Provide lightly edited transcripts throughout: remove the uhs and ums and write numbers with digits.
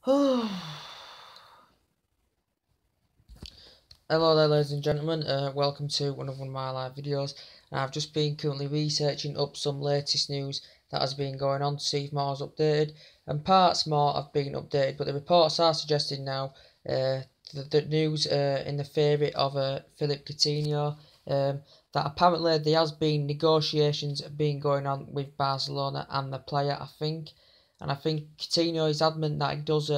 Hello there, ladies and gentlemen. Welcome to one of my live videos. And I've just been currently researching up some latest news that has been going on to see if more is updated. And parts more have been updated, but the reports are suggesting now the news in the favour of Philippe Coutinho, that apparently there has been negotiations been going on with Barcelona and the player, I think. And I think Coutinho is adamant that he does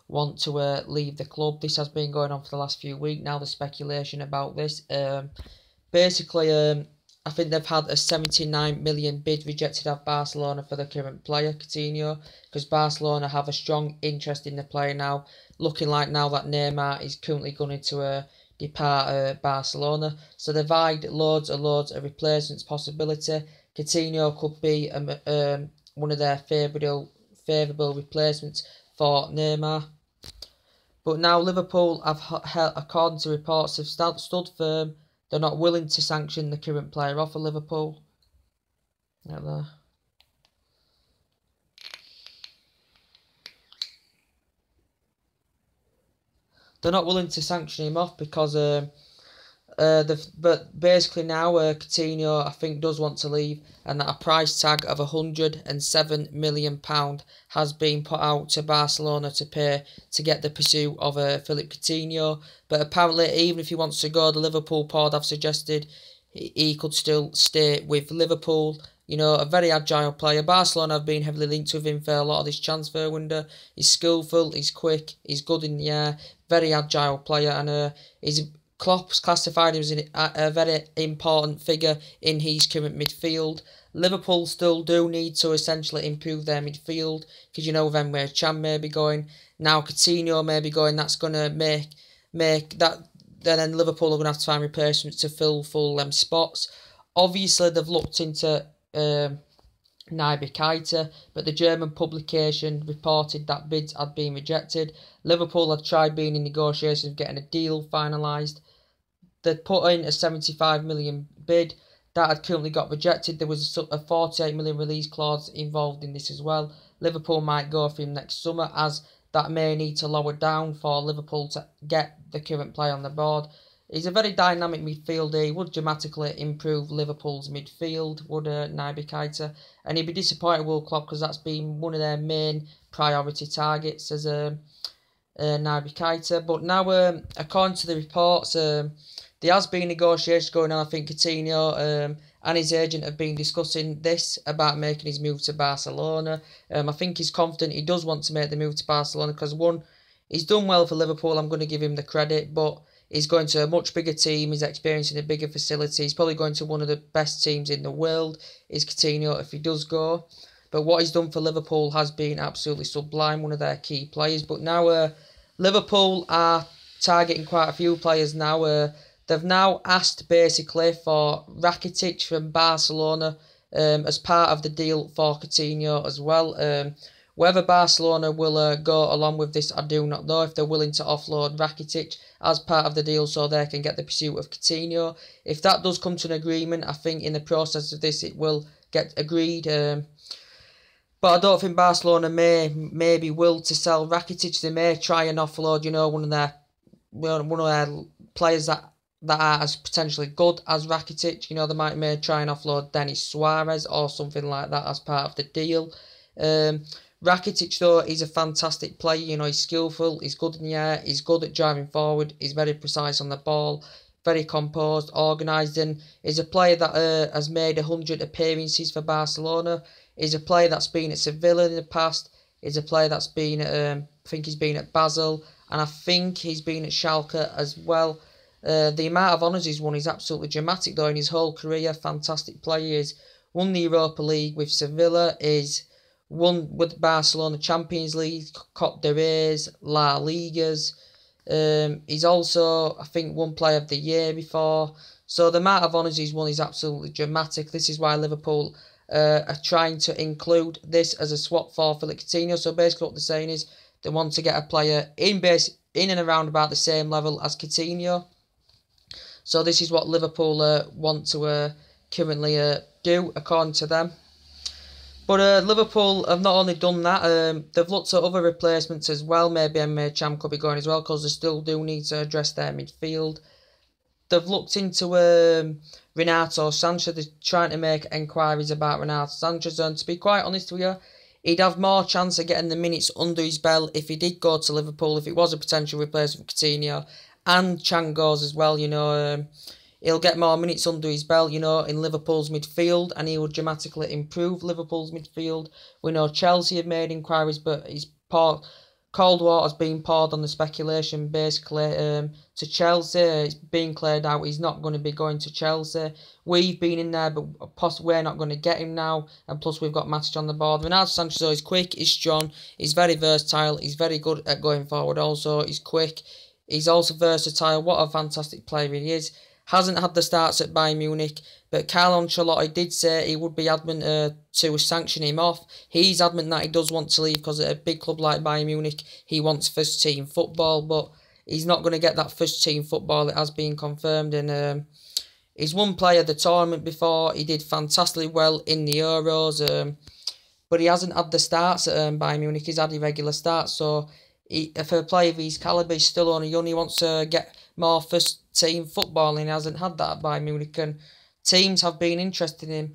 want to leave the club. This has been going on for the last few weeks now, the speculation about this. Basically, I think they've had a 79 million bid rejected of Barcelona for the current player, Coutinho, because Barcelona have a strong interest in the player now, looking like now that Neymar is currently going to depart Barcelona. So they've eyed loads of replacements possibility. Coutinho could be one of their favourable replacements for Neymar. But now Liverpool have, according to reports, have stood firm. They're not willing to sanction the current player off of Liverpool. Right there. They're not willing to sanction him off because but basically now Coutinho, I think, does want to leave, and that a price tag of £107 million has been put out to Barcelona to pay to get the pursuit of Philippe Coutinho. But apparently, even if he wants to go, the Liverpool board have suggested he could still stay with Liverpool. You know, a very agile player. Barcelona have been heavily linked with him for a lot of this transfer window. He's skillful, he's quick, he's good in the air, very agile player, and Klopp's classified him as a very important figure in his current midfield. Liverpool still do need to essentially improve their midfield, because you know then where Chan may be going, now Coutinho may be going. That's going to make that. Then Liverpool are going to have to find replacements to fill them spots. Obviously, they've looked into Naby Keita, but the German publication reported that bids had been rejected. Liverpool had tried being in negotiations of getting a deal finalised. They'd put in a 75 million bid that had currently got rejected. There was a 48 million release clause involved in this as well. Liverpool might go for him next summer, as that may need to lower down for Liverpool to get the current player on the board. He's a very dynamic midfielder. He would dramatically improve Liverpool's midfield, would Naby Keita. And he'd be disappointed with Klopp, because that's been one of their main priority targets as Naby Keita. But now, according to the reports, there has been negotiations going on. I think Coutinho and his agent have been discussing this about making his move to Barcelona. I think he's confident he does want to make the move to Barcelona, because one, he's done well for Liverpool. I'm going to give him the credit, but he's going to a much bigger team. He's experiencing a bigger facility. He's probably going to one of the best teams in the world, is Coutinho, if he does go. But what he's done for Liverpool has been absolutely sublime, one of their key players. But now Liverpool are targeting quite a few players now. They've now asked basically for Rakitic from Barcelona as part of the deal for Coutinho as well. Whether Barcelona will go along with this, I do not know. If they're willing to offload Rakitic as part of the deal so they can get the pursuit of Coutinho. If that does come to an agreement, I think in the process of this it will get agreed. But I don't think Barcelona may be willing to sell Rakitic. They may try and offload, you know, one of their players that are as potentially good as Rakitic. You know, they may try and offload Denis Suarez or something like that as part of the deal. Rakitic, though, he's a fantastic player. You know, he's skillful, he's good in the air, he's good at driving forward, he's very precise on the ball, very composed, organised, and he's a player that has made 100 appearances for Barcelona. He's a player that's been at Sevilla in the past. He's a player that's been at, I think he's been at Basel, and I think he's been at Schalke as well. The amount of honours he's won is absolutely dramatic, though, in his whole career. Fantastic player. He's won the Europa League with Sevilla, he's won with Barcelona Champions League, Copa del Rey, La Ligas. He's also, I think, won Player of the Year before. So the amount of honours he's won is absolutely dramatic. This is why Liverpool are trying to include this as a swap for Philippe Coutinho. So basically what they're saying is they want to get a player in and around about the same level as Coutinho. So this is what Liverpool want to currently do, according to them. But Liverpool have not only done that, they've looked at other replacements as well. Maybe Emre Can could be going as well, because they still do need to address their midfield. They've looked into Renato Sanchez. They're trying to make inquiries about Renato Sanchez, and to be quite honest with you, he'd have more chance of getting the minutes under his belt if he did go to Liverpool, if it was a potential replacement for Coutinho, and Can goes as well, you know. He'll get more minutes under his belt, you know, in Liverpool's midfield, and he will dramatically improve Liverpool's midfield. We know Chelsea have made inquiries, but cold water's been poured on the speculation, basically, to Chelsea. It's being cleared out. He's not going to be going to Chelsea. We've been in there, but we're not going to get him now. And plus, we've got Matic on the board. Renato Sanchez, though, he's quick, he's strong, he's very versatile, he's very good at going forward also. He's quick, he's also versatile. What a fantastic player he is. Hasn't had the starts at Bayern Munich, but Carlo Ancelotti did say he would be adamant to sanction him off. He's adamant that he does want to leave, because at a big club like Bayern Munich, he wants first team football, but he's not going to get that first team football. It has been confirmed, and he's one player of the tournament before. He did fantastically well in the Euros, but he hasn't had the starts at Bayern Munich. He's had irregular starts, so for a player of his calibre, he's still only young. He wants to get more first team football, and he hasn't had that at Bayern Munich, and teams have been interested in him.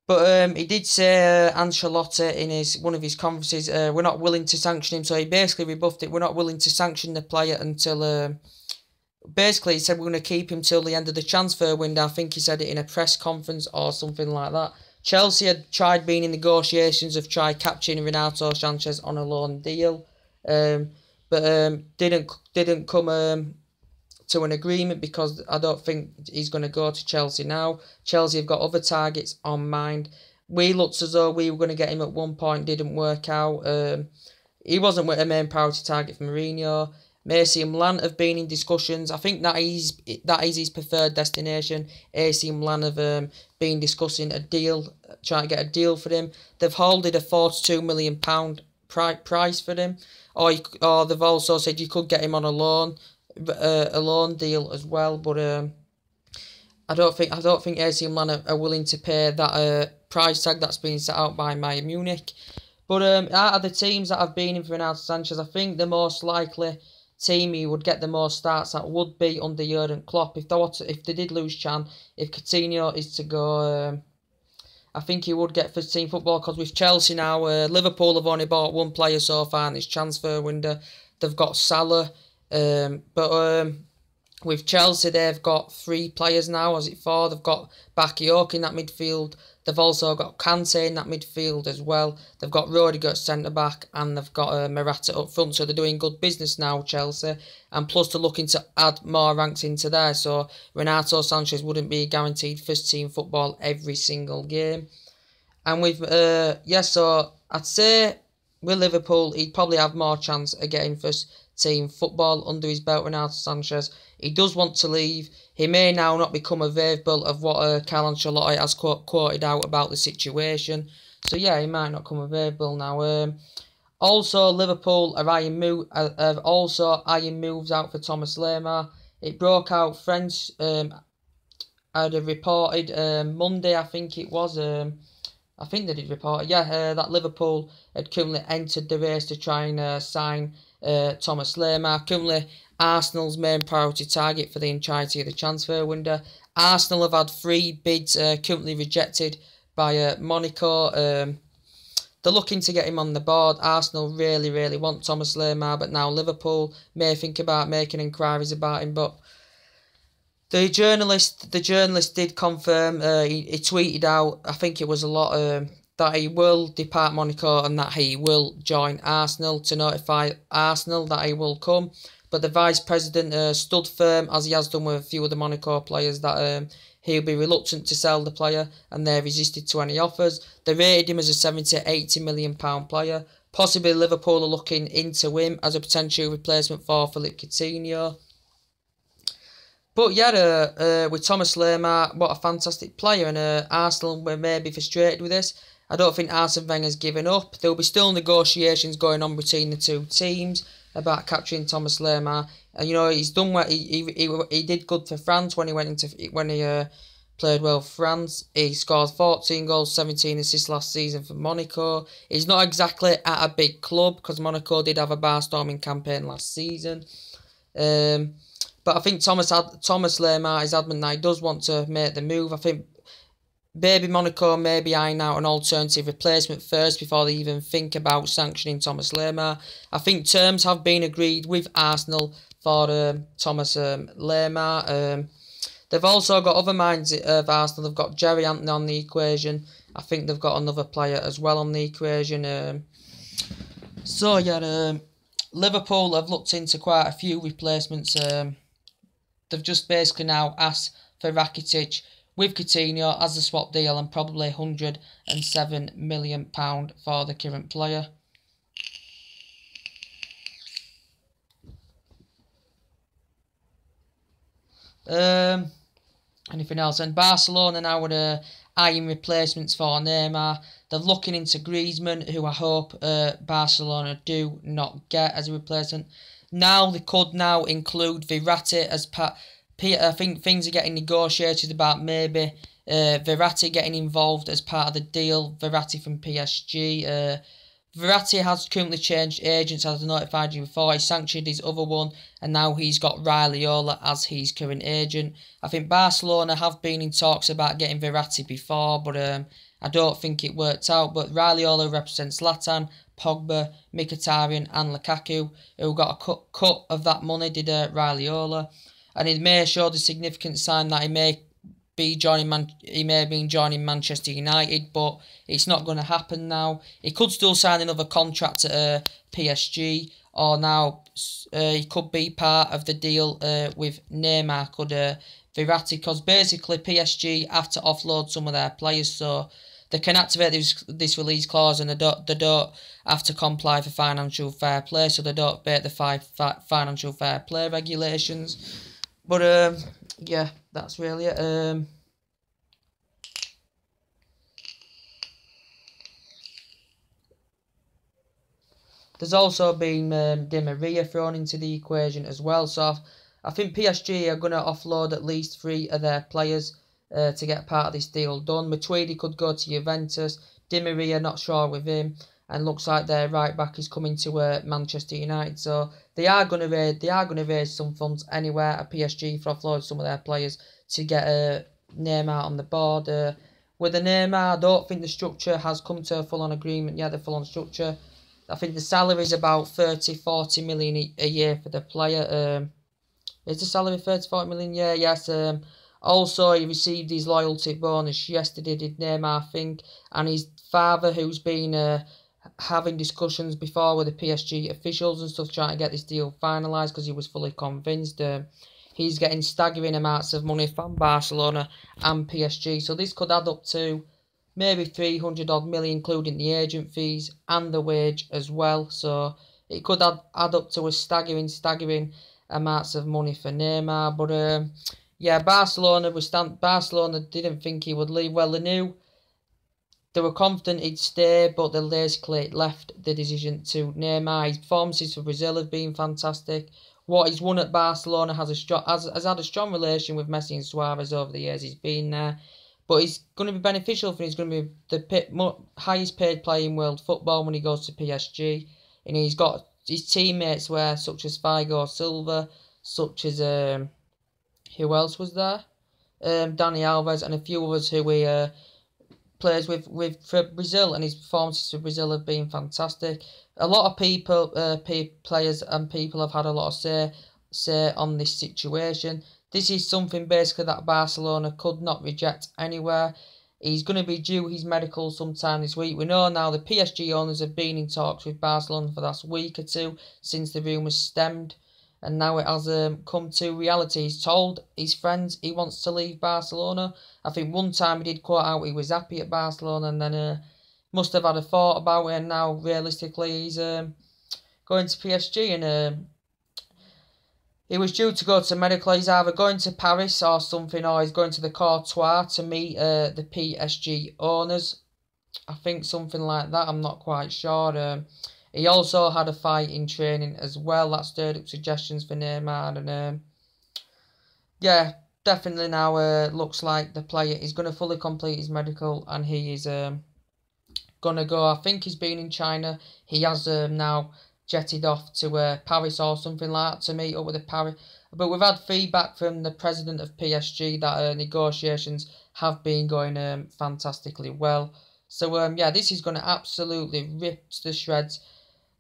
But he did say, Ancelotti, in one of his conferences, we're not willing to sanction him. So he basically rebuffed it. We're not willing to sanction the player until... basically, he said we're going to keep him till the end of the transfer window. I think he said it in a press conference or something like that. Chelsea had tried being in negotiations of capturing Renato Sanchez on a loan deal, but didn't come to an agreement, because I don't think he's going to go to Chelsea now. Chelsea have got other targets on mind. We looked as though we were going to get him at one point, didn't work out. He wasn't a main priority target for Mourinho. AC Milan have been in discussions. I think that is his preferred destination. AC Milan have been discussing a deal, trying to get a deal for him. They've holded a £42 million price for him, or they've also said you could get him on a loan deal as well, but I don't think AC Milan are willing to pay that price tag that's been set out by Bayern Munich. But out of the teams that have been in for Renato Sanchez, I think the most likely team he would get the most starts at would be under Jurgen Klopp. If they did lose Can, if Coutinho is to go, I think he would get first team football, because with Chelsea now, Liverpool have only bought one player so far in this transfer window. They've got Salah. But with Chelsea, they've got 3 players now. Is it 4? They've got Bakayoko in that midfield. They've also got Kante in that midfield as well. They've got Rudiger at centre-back, and they've got Morata up front. So they're doing good business now, Chelsea. And plus, they're looking to add more ranks into there. So Renato Sanchez wouldn't be guaranteed first-team football every single game. And with, so I'd say with Liverpool, he'd probably have more chance of getting first-team football under his belt. Renato Sanchez, he does want to leave. He may now not become available of what Carlo Ancelotti has quoted out about the situation. So yeah, he might not come available now. Also, Liverpool are eyeing moves out for Thomas Lemar. It broke out. French had reported Monday, I think it was. I think they did report, that Liverpool had currently entered the race to try and sign Thomas Lemar. Currently, Arsenal's main priority target for the entirety of the transfer window. Arsenal have had 3 bids currently rejected by Monaco. They're looking to get him on the board. Arsenal really, really want Thomas Lemar, but now Liverpool may think about making inquiries about him. But the journalist did confirm. He tweeted out, I think it was a lot, that he will depart Monaco and that he will join Arsenal, to notify Arsenal that he will come. But the vice president stood firm, as he has done with a few of the Monaco players, that he'll be reluctant to sell the player, and they resisted to any offers. They rated him as a £70-80 million player. Possibly Liverpool are looking into him as a potential replacement for Philippe Coutinho. But yeah, with Thomas Lemar, what a fantastic player, and Arsenal were maybe frustrated with this. I don't think Arsene Wenger's given up. There will be still negotiations going on between the two teams about capturing Thomas Lemar. And you know, he's done what he did good for France when he played well for France. He scored 14 goals, 17 assists last season for Monaco. He's not exactly at a big club because Monaco did have a bar-storming campaign last season. But I think Thomas Lemar is adamant that he does want to make the move. I think maybe Monaco may be eyeing out an alternative replacement first before they even think about sanctioning Thomas Lemar. I think terms have been agreed with Arsenal for Thomas Lemar. They've also got other minds of Arsenal. They've got Jerry Anthony on the equation. I think they've got another player as well on the equation. Liverpool have looked into quite a few replacements. They've just basically now asked for Rakitic with Coutinho as a swap deal and probably £107 million for the current player. Anything else? And Barcelona now are eyeing replacements for Neymar. They're looking into Griezmann, who I hope Barcelona do not get as a replacement. Now they could now include Verratti as part. I think things are getting negotiated about maybe Verratti getting involved as part of the deal. Verratti from PSG. Verratti has currently changed agents, as I notified you before. He sanctioned his other one, and now he's got Raiola as his current agent. I think Barcelona have been in talks about getting Verratti before, but I don't think it worked out. But Raiola represents Zlatan, Pogba, Mkhitaryan and Lukaku, who got a cut of that money, did Raiola. And it may show the significant sign that he may be joining Manchester United, but it's not going to happen now. He could still sign another contract at PSG, or now he could be part of the deal with Neymar, could Verratti, because basically PSG have to offload some of their players, so they can activate this release clause, and they don't have to comply for financial fair play, so they don't break the financial fair play regulations. But yeah, that's really it. There's also been Di Maria thrown into the equation as well. So I think PSG are going to offload at least 3 of their players to get part of this deal done. Matuidi could go to Juventus. Di Maria, not sure with him. And looks like their right back is coming to Manchester United. So they are going to raise some funds anywhere at PSG for offloading some of their players to get Neymar on the board. With the Neymar, I don't think the structure has come to a full-on agreement yet. The full-on structure. I think the salary is about 30-40 million a year for the player. Is the salary 30-40 million? Yeah, yes. Also, he received his loyalty bonus yesterday, did Neymar, I think, and his father, who's been having discussions before with the PSG officials and stuff, trying to get this deal finalised because he was fully convinced. He's getting staggering amounts of money from Barcelona and PSG, so this could add up to maybe 300 odd million, including the agent fees and the wage as well. So it could add up to a staggering amounts of money for Neymar. But yeah, Barcelona didn't think he would leave. Well, they were confident he'd stay, but they basically left the decision to Neymar. His performances for Brazil have been fantastic. What he's won at Barcelona has had a strong relation with Messi and Suarez over the years he's been there. But it's going to be beneficial for him. He's going to be the highest paid player in world football when he goes to PSG. And he's got his teammates there, such as Figo Silva, such as, who else was there? Dani Alves and a few others who he plays with for Brazil. And his performances for Brazil have been fantastic. A lot of people, players and people have had a lot of say on this situation. This is something basically that Barcelona could not reject anywhere. He's going to be due his medical sometime this week. We know now the PSG owners have been in talks with Barcelona for the last week or two since the rumours stemmed. And now it has come to reality. He's told his friends he wants to leave Barcelona. I think one time he did quote out he was happy at Barcelona, and then must have had a thought about it. And now realistically he's going to PSG, and he was due to go to medical. He's either going to Paris or something, or he's going to the Courtois to meet the PSG owners. I think something like that. I'm not quite sure. He also had a fight in training as well. That stirred up suggestions for Neymar. And yeah, definitely now looks like the player is going to fully complete his medical, and he is going to go. I think he's been in China. He has now jetted off to Paris or something like that to meet up with the Paris. But we've had feedback from the president of PSG that negotiations have been going fantastically well. So yeah, this is going to absolutely rip the shreds.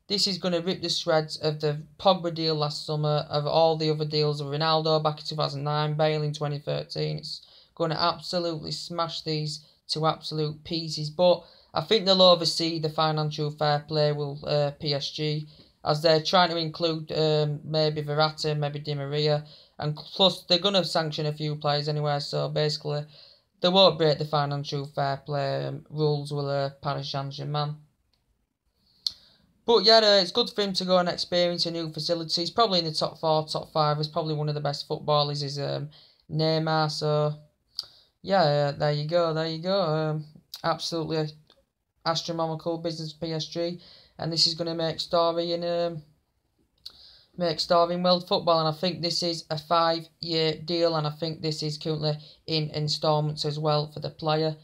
This is going to rip the shreds of the Pogba deal last summer, of all the other deals of Ronaldo back in 2009, Bale in 2013. It's going to absolutely smash these to absolute pieces. But I think they'll oversee the financial fair play with PSG, as they're trying to include maybe Verratti, maybe Di Maria, and plus they're going to sanction a few players anyway, so basically they won't break the financial fair play rules with Paris Saint-Germain. But yeah, it's good for him to go and experience a new facility. He's probably in the top 4, top 5. He's probably one of the best footballers, is Neymar. So yeah, there you go. Absolutely astronomical business for PSG, and this is going to make story in world football. And I think this is a 5-year deal, and I think this is currently in instalments as well for the player.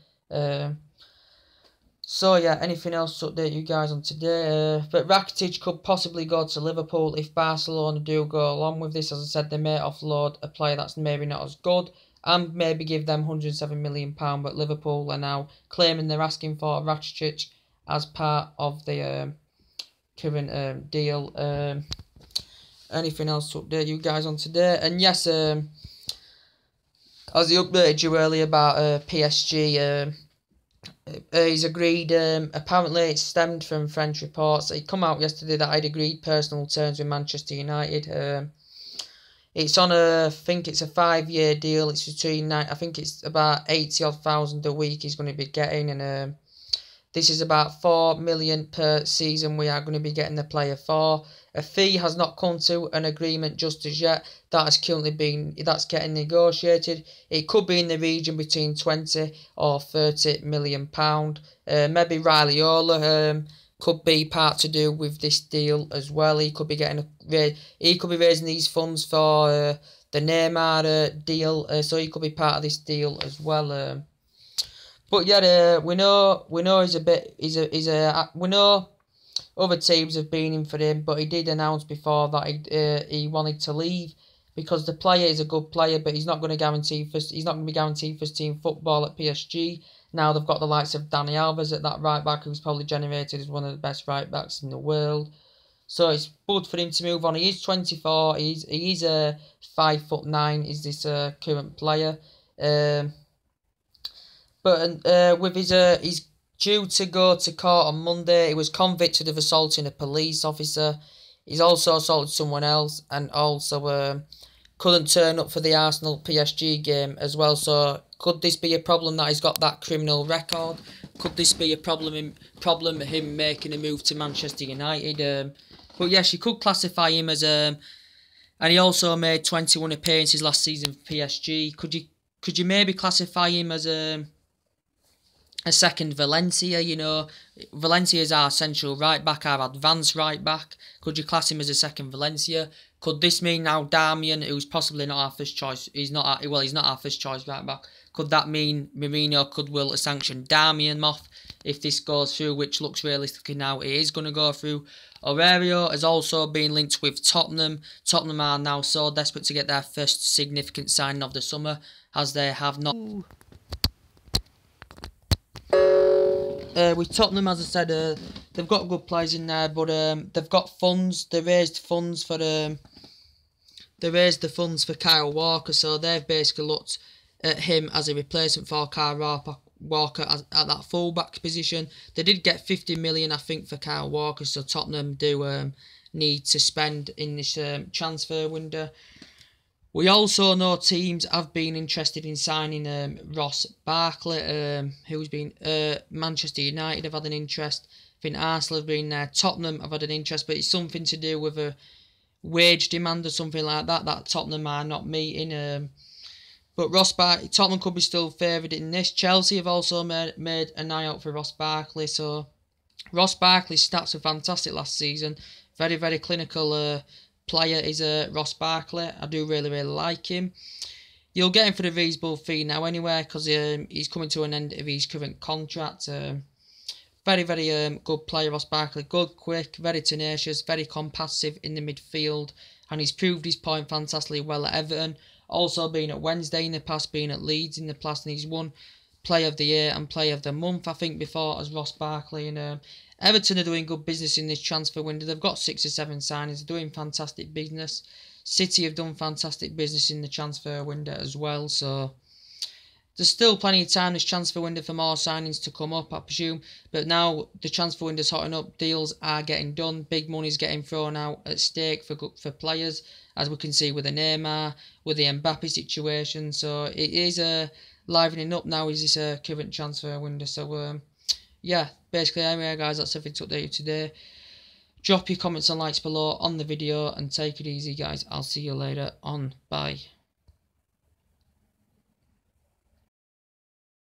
So yeah, anything else to update you guys on today? But Rakitic could possibly go to Liverpool if Barcelona do go along with this. As I said, they may offload a player that's maybe not as good, and maybe give them £107 million. But Liverpool are now claiming they're asking for Rakitic as part of the current deal. Anything else to update you guys on today? And yes, as I updated you earlier about PSG, he's agreed, apparently it stemmed from French reports. It come out yesterday that I'd agreed personal terms with Manchester United. It's on I think it's a 5-year deal. It's between, I think it's about 80,000 a week he's going to be getting, and this is about 4 million per season we are going to be getting the player for. A fee has not come to an agreement just as yet. That's getting negotiated. It could be in the region between 20 or 30 million pound. Maybe Raiola could be part to do with this deal as well. He could be raising these funds for the Neymar deal, so he could be part of this deal as well. But yeah, we know we know other teams have been in for him, but he did announce before that he wanted to leave because the player is a good player, but he's not going to be guaranteed first team football at PSG. Now they've got the likes of Dani Alves at that right back, who's probably generated as one of the best right backs in the world. So it's good for him to move on. He is 24. He's 5'9". Is this current player? But with he's due to go to court on Monday. He was convicted of assaulting a police officer. He's also assaulted someone else, and also couldn't turn up for the Arsenal PSG game as well. So could this be a problem that he's got that criminal record? Could this be a problem him making a move to Manchester United? But yes, you could classify him as and he also made 21 appearances last season for PSG. Could you maybe classify him as a second Valencia? You know, Valencia is our central right back, our advanced right back. Could you class him as a second Valencia? Could this mean now Darmian, who's possibly not our first choice, he's not our first choice right back. Could that mean Mourinho could will to sanction Darmian off if this goes through, which looks realistically now it is going to go through? Aurelio has also been linked with Tottenham. Tottenham are now so desperate to get their first significant signing of the summer, as they have not. With Tottenham, as I said, they've got good players in there, but they've got funds. They raised funds for Kyle Walker, so they've basically looked at him as a replacement for Kyle Walker at that fullback position. They did get 50 million, I think, for Kyle Walker, so Tottenham do need to spend in this transfer window. We also know teams have been interested in signing Ross Barkley, who's been Manchester United have had an interest. I think Arsenal have been there. Tottenham have had an interest, but it's something to do with a wage demand or something like that that Tottenham are not meeting. But Tottenham could be still favoured in this. Chelsea have also made an eye out for Ross Barkley. So Ross Barkley's stats were fantastic last season. Very, very clinical player is Ross Barkley. I do really, really like him. You'll get him for the reasonable fee now anyway, because he's coming to an end of his current contract. Very, very good player, Ross Barkley. Good, quick, very tenacious, very compassive in the midfield. And he's proved his point fantastically well at Everton. Also been at Wednesday in the past, been at Leeds in the past, and he's won Player of the Year and Player of the Month, I think, before, as Ross Barkley. And Everton are doing good business in this transfer window. They've got 6 or 7 signings. They're doing fantastic business. City have done fantastic business in the transfer window as well. So there's still plenty of time this transfer window for more signings to come up, I presume. But now the transfer window's hotting up. Deals are getting done. Big money's getting thrown out at stake for players, as we can see with the Neymar, with the Mbappe situation. So it is livening up now, is this current transfer window. So yeah, basically anyway guys, that's everything to update you today. Drop your comments and likes below on the video and take it easy guys. I'll see you later on. Bye.